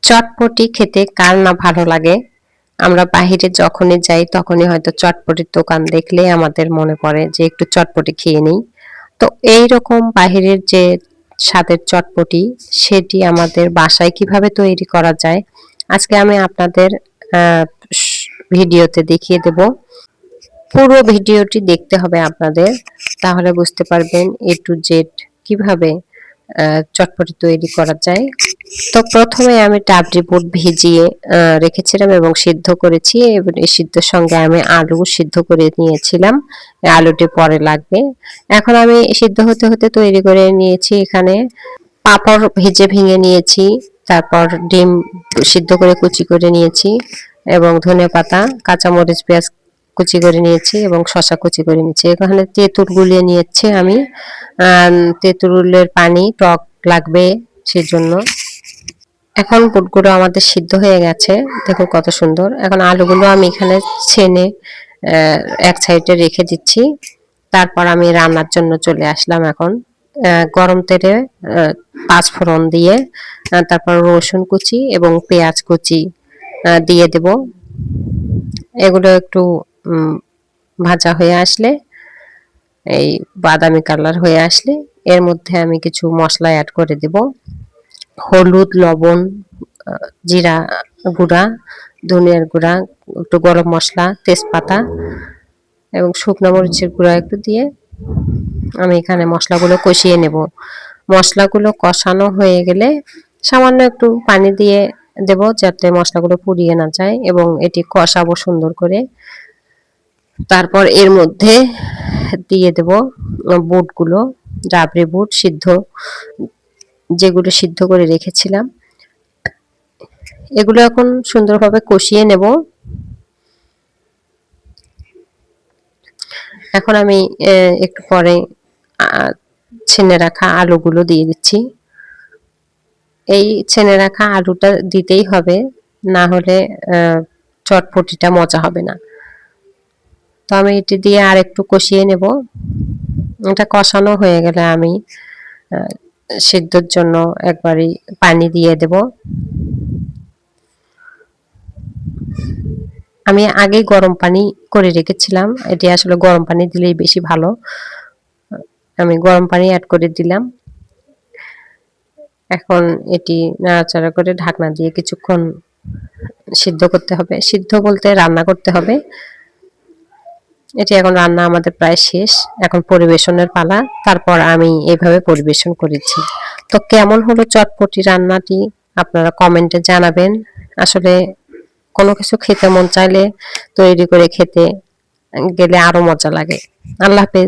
চটপটি খেতে কার না ভালো লাগে। আমরা বাহিরে যখনই যাই তখনই হয়তো চটপটির দোকান দেখলেই আমাদের মনে পড়ে যে একটু চটপটি খেয়ে নিই। তো এইরকম বাহিরের যে স্বাদের চটপটি সেটি আমাদের বাসায় কিভাবে তৈরি করা যায় আজকে আমি আপনাদের আহ, ভিডিওতে দেখিয়ে দেব। পুরো ভিডিওটি দেখতে হবে আপনাদের, তাহলে বুঝতে পারবেন এ টু জেড কিভাবে চটপটি তৈরি করা যায়। তো প্রথমে আমি ডাবলি বুট ভিজিয়ে রেখেছিলাম এবং সিদ্ধ করেছি, এবং এই সিদ্ধর সঙ্গে আমি আলু সিদ্ধ করে নিয়েছিলাম। আলুটি পরে লাগবে। এখন আমি সিদ্ধ হতে হতে তৈরি করে নিয়েছি এখানে পাঁপড় ভেঙে নিয়েছি, তারপর ডিম সিদ্ধ করে কুচি করে নিয়েছি, এবং ধনেপাতা, কাঁচামরিচ, পেঁয়াজ কুচি করে নিয়েছি এবং শসা কুচি করে নিয়েছি। এখানে তেঁতুল গুলিয়ে নিয়েছি আমি। তেঁতুলের পানি টক লাগবে সেজন্য। এখন বুটগুলো আমাদের সিদ্ধ হয়ে গেছে, দেখুন কত সুন্দর। এখন আলুগুলো আমি এখানে ছেনে এক সাইডে রেখে দিচ্ছি। তারপর আমি রান্নার জন্য চলে আসলাম। এখন গরম তেলে পাঁচ ফোড়ন দিয়ে তারপর রসুন কুচি এবং পেঁয়াজ কুচি দিয়ে দেব। এগুলো একটু ভাজা হয়ে আসলে, এই বাদামি কালার হয়ে আসলে এর মধ্যে আমি কিছু মশলা অ্যাড করে দেব। হলুদ, লবণ, জিরা গুঁড়া, ধনিয়ার গুঁড়া, একটু গরম মশলা, তেজপাতা এবং শুকনো মরিচের গুঁড়া একটু দিয়ে আমি এখানে মশলাগুলো কষিয়ে নেব। মশলাগুলো কষানো হয়ে গেলে সামান্য একটু পানি দিয়ে দেব যাতে মশলাগুলো পুড়িয়ে না যায়, এবং এটি কষাবো সুন্দর করে। তারপর এর মধ্যে দিয়ে দেব বুটগুলো, ডাবরি বুট যেগুলো সিদ্ধ করে রেখেছিলাম। এগুলো এখন সুন্দরভাবে কষিয়ে নেব। এখন আমি একটু পরে ছেনে রাখা আলুগুলো দিয়ে দিচ্ছি। এই ছেনে রাখা আলুটা দিতেই হবে, না হলে চটপটিটা মজা হবে না। তো আমি এটি দিয়ে আর একটু কষিয়ে নেব। এটা কষানো হয়ে গেলে আমি সিদ্ধর জন্য একবারই পানি দিয়ে দেব। আমি আগে গরম পানি করে রেখেছিলাম, এটি আসলে গরম পানি দিলেই বেশি ভালো। আমি গরম পানি অ্যাড করে দিলাম। এখন এটি নাড়াচাড়া করে ঢাকনা দিয়ে কিছুক্ষণ সিদ্ধ করতে হবে। সিদ্ধ বলতে রান্না করতে হবে। এটি এখন রান্না আমাদের প্রায় শেষ, এখন পরিবেশনের পালা। তারপর আমি এইভাবে পরিবেশন করেছি। তো কেমন হলো চটপটি রান্নাটি আপনারা কমেন্টে জানাবেন। আসলে কোনো কিছু খেতে মন চাইলে তৈরি করে খেতে গেলে আরো মজা লাগে। আল্লাহ হাফেজ।